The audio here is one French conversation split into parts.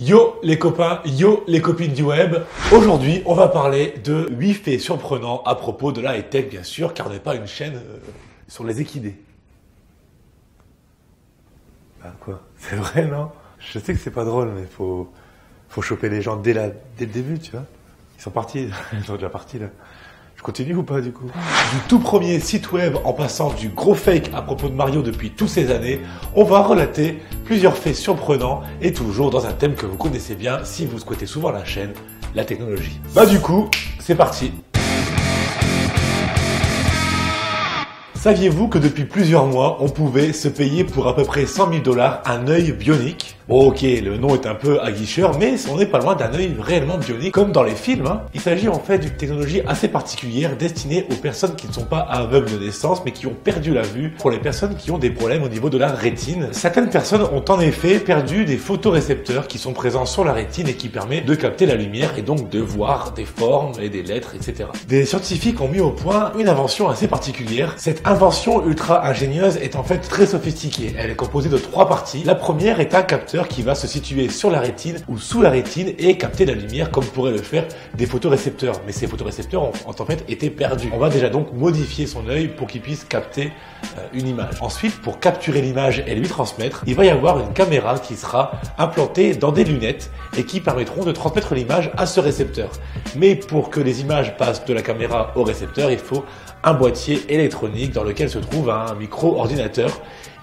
Yo les copains, yo les copines du web. Aujourd'hui, on va parler de 8 faits surprenants à propos de la high-tech, bien sûr, car on n'est pas une chaîne sur les équidés. Bah quoi? C'est vrai, non? Je sais que c'est pas drôle, mais faut choper les gens dès le début, tu vois. Ils sont partis, ils sont déjà partis là. Je continue ou pas du coup? Du tout premier site web en passant du gros fake à propos de Mario depuis toutes ces années, on va relater plusieurs faits surprenants et toujours dans un thème que vous connaissez bien si vous souhaitez souvent la chaîne, la technologie. Bah du coup, c'est parti. Saviez-vous que depuis plusieurs mois, on pouvait se payer pour à peu près 100 000 $ un œil bionique? Bon ok, le nom est un peu aguicheur, mais on n'est pas loin d'un œil réellement bionique, comme dans les films. Il s'agit en fait d'une technologie assez particulière destinée aux personnes qui ne sont pas aveugles de naissance, mais qui ont perdu la vue, pour les personnes qui ont des problèmes au niveau de la rétine. Certaines personnes ont en effet perdu des photorécepteurs qui sont présents sur la rétine et qui permettent de capter la lumière et donc de voir des formes et des lettres, etc. Des scientifiques ont mis au point une invention assez particulière. Cette invention ultra ingénieuse est en fait très sophistiquée. Elle est composée de 3 parties. La première est un capteur qui va se situer sur la rétine ou sous la rétine et capter la lumière comme pourraient le faire des photorécepteurs. Mais ces photorécepteurs ont en fait été perdus. On va déjà donc modifier son œil pour qu'il puisse capter une image. Ensuite, pour capturer l'image et lui transmettre, il va y avoir une caméra qui sera implantée dans des lunettes et qui permettront de transmettre l'image à ce récepteur. Mais pour que les images passent de la caméra au récepteur, il faut un boîtier électronique dans lequel se trouve un micro-ordinateur.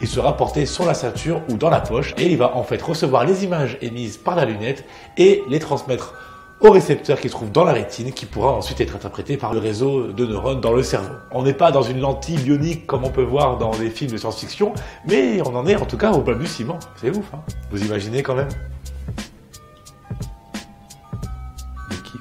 Il sera porté sur la ceinture ou dans la poche et il va en fait recevoir les images émises par la lunette et les transmettre au récepteur qui se trouve dans la rétine, qui pourra ensuite être interprété par le réseau de neurones dans le cerveau. On n'est pas dans une lentille bionique comme on peut voir dans des films de science-fiction, mais on en est en tout cas au balbutiement. C'est ouf, hein? Vous imaginez quand même? Le kiff.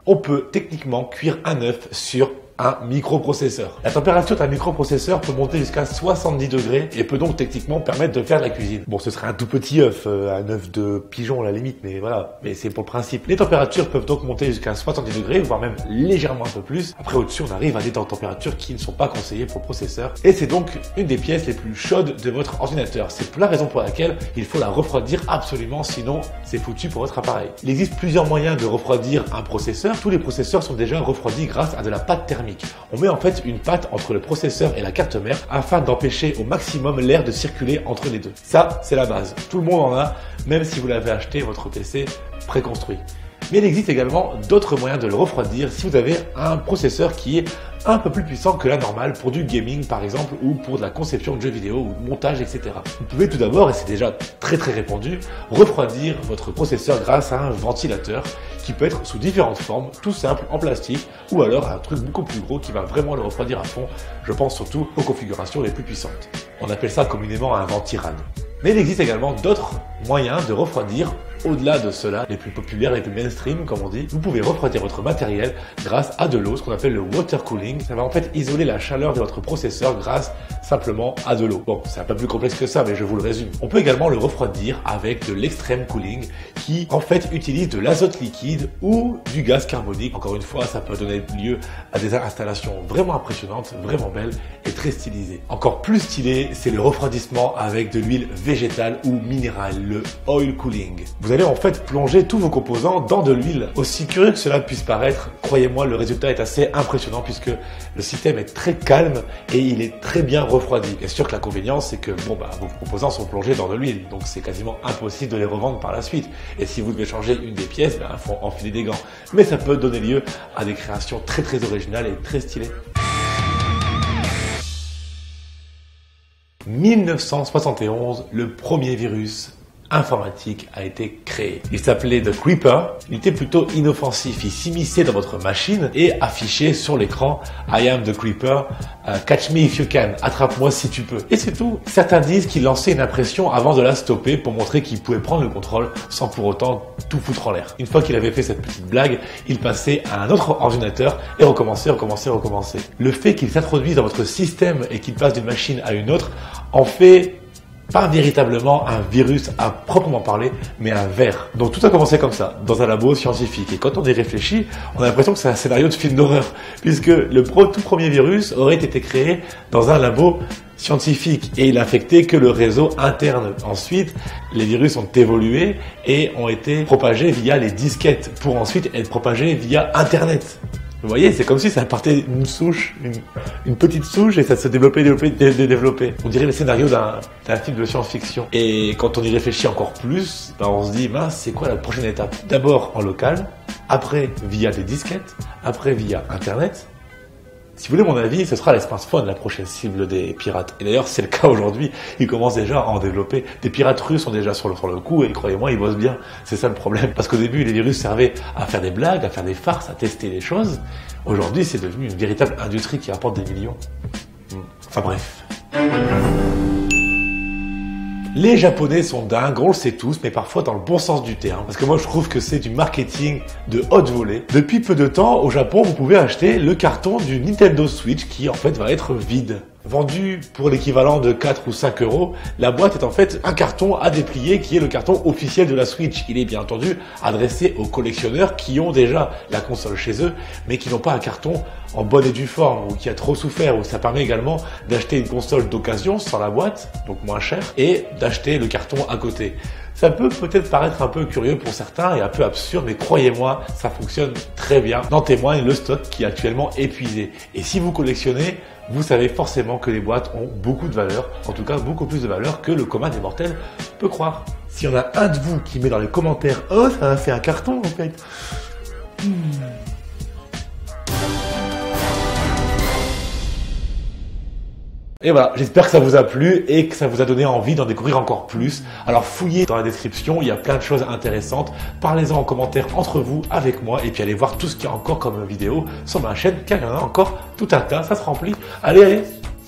On peut techniquement cuire un œuf sur un microprocesseur. La température d'un microprocesseur peut monter jusqu'à 70 degrés et peut donc techniquement permettre de faire de la cuisine. Bon, ce serait un tout petit œuf, un œuf de pigeon à la limite, mais voilà, mais c'est pour le principe. Les températures peuvent donc monter jusqu'à 70 degrés, voire même légèrement un peu plus. Après, au-dessus, on arrive à des températures qui ne sont pas conseillées pour le processeur. Et c'est donc une des pièces les plus chaudes de votre ordinateur. C'est la raison pour laquelle il faut la refroidir absolument, sinon c'est foutu pour votre appareil. Il existe plusieurs moyens de refroidir un processeur. Tous les processeurs sont déjà refroidis grâce à de la pâte thermique. On met en fait une pâte entre le processeur et la carte mère afin d'empêcher au maximum l'air de circuler entre les deux. Ça, c'est la base. Tout le monde en a, même si vous l'avez acheté votre PC préconstruit. Mais il existe également d'autres moyens de le refroidir si vous avez un processeur qui est un peu plus puissant que la normale pour du gaming par exemple ou pour de la conception de jeux vidéo ou montage, etc. Vous pouvez tout d'abord, et c'est déjà très répandu, refroidir votre processeur grâce à un ventilateur qui peut être sous différentes formes, tout simple en plastique ou alors un truc beaucoup plus gros qui va vraiment le refroidir à fond. Je pense surtout aux configurations les plus puissantes. On appelle ça communément un ventirad. Mais il existe également d'autres moyens de refroidir. Au-delà de ceux-là, les plus populaires, les plus mainstream, comme on dit, vous pouvez refroidir votre matériel grâce à de l'eau, ce qu'on appelle le water cooling. Ça va en fait isoler la chaleur de votre processeur grâce simplement à de l'eau. Bon, c'est un peu plus complexe que ça, mais je vous le résume. On peut également le refroidir avec de l'extreme cooling, qui en fait utilise de l'azote liquide ou du gaz carbonique. Encore une fois, ça peut donner lieu à des installations vraiment impressionnantes, vraiment belles et très stylisées. Encore plus stylé, c'est le refroidissement avec de l'huile végétale ou minérale, le oil cooling. Vous allez en fait plonger tous vos composants dans de l'huile. Aussi curieux que cela puisse paraître, croyez-moi, le résultat est assez impressionnant puisque le système est très calme et il est très bien refroidi. Bien sûr que l'inconvénient, c'est que vos composants sont plongés dans de l'huile, donc c'est quasiment impossible de les revendre par la suite. Et si vous devez changer une des pièces, il faut enfiler des gants. Mais ça peut donner lieu à des créations très originales et très stylées. 1971, le premier virus informatique a été créé. Il s'appelait The Creeper. Il était plutôt inoffensif. Il s'immisçait dans votre machine et affichait sur l'écran I am the Creeper, catch me if you can, attrape-moi si tu peux. Et c'est tout. Certains disent qu'il lançait une impression avant de la stopper pour montrer qu'il pouvait prendre le contrôle sans pour autant tout foutre en l'air. Une fois qu'il avait fait cette petite blague, il passait à un autre ordinateur et recommençait. Le fait qu'il s'introduise dans votre système et qu'il passe d'une machine à une autre en fait Pas véritablement un virus à proprement parler, mais un ver. Donc tout a commencé comme ça, dans un labo scientifique. Et quand on y réfléchit, on a l'impression que c'est un scénario de film d'horreur, puisque le tout premier virus aurait été créé dans un labo scientifique et il affectait que le réseau interne. Ensuite, les virus ont évolué et ont été propagés via les disquettes pour ensuite être propagés via Internet. Vous voyez, c'est comme si ça partait d'une souche, une petite souche et ça se développait. On dirait le scénario d'un film de science-fiction. Et quand on y réfléchit encore plus, on se dit, mince, c'est quoi la prochaine étape? D'abord en local, après via des disquettes, après via Internet. Si vous voulez mon avis, ce sera les smartphones la prochaine cible des pirates. Et d'ailleurs, c'est le cas aujourd'hui. Ils commencent déjà à en développer. Des pirates russes sont déjà sur le coup et croyez-moi, ils bossent bien. C'est ça le problème. Parce qu'au début, les virus servaient à faire des blagues, à faire des farces, à tester des choses. Aujourd'hui, c'est devenu une véritable industrie qui rapporte des millions. Enfin bref. Les Japonais sont dingues, on le sait tous, mais parfois dans le bon sens du terme. Parce que moi, je trouve que c'est du marketing de haute volée. Depuis peu de temps, au Japon, vous pouvez acheter le carton du Nintendo Switch qui, en fait, va être vide. Vendu pour l'équivalent de 4 ou 5 euros, la boîte est en fait un carton à déplier qui est le carton officiel de la Switch. Il est bien entendu adressé aux collectionneurs qui ont déjà la console chez eux, mais qui n'ont pas un carton en bonne et due forme ou qui a trop souffert. Ou ça permet également d'acheter une console d'occasion sans la boîte, donc moins cher, et d'acheter le carton à côté. Ça peut peut-être paraître un peu curieux pour certains et un peu absurde, mais croyez-moi, ça fonctionne très bien. En témoigne le stock qui est actuellement épuisé. Et si vous collectionnez, vous savez forcément que les boîtes ont beaucoup de valeur, en tout cas beaucoup plus de valeur que le commun des mortels peut croire. S'il y en a un de vous qui met dans les commentaires « Oh, ça a fait un carton en fait !» Et voilà, j'espère que ça vous a plu et que ça vous a donné envie d'en découvrir encore plus. Alors fouillez dans la description, il y a plein de choses intéressantes. Parlez-en en commentaire entre vous, avec moi, et puis allez voir tout ce qu'il y a encore comme vidéo sur ma chaîne, car il y en a encore tout un tas, ça se remplit. Allez,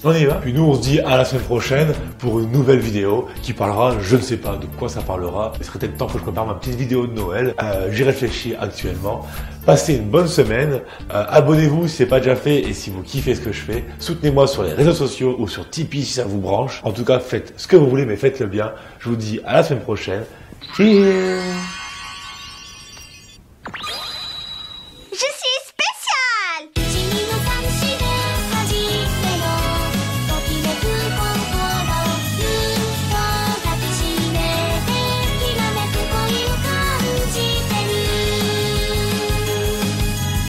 on y va. Puis nous, on se dit à la semaine prochaine pour une nouvelle vidéo qui parlera, je ne sais pas de quoi ça parlera. Il serait peut-être temps que je prépare ma petite vidéo de Noël. J'y réfléchis actuellement. Passez une bonne semaine. Abonnez-vous si ce n'est pas déjà fait et si vous kiffez ce que je fais. Soutenez-moi sur les réseaux sociaux ou sur Tipeee si ça vous branche. En tout cas, faites ce que vous voulez, mais faites-le bien. Je vous dis à la semaine prochaine. Cheers!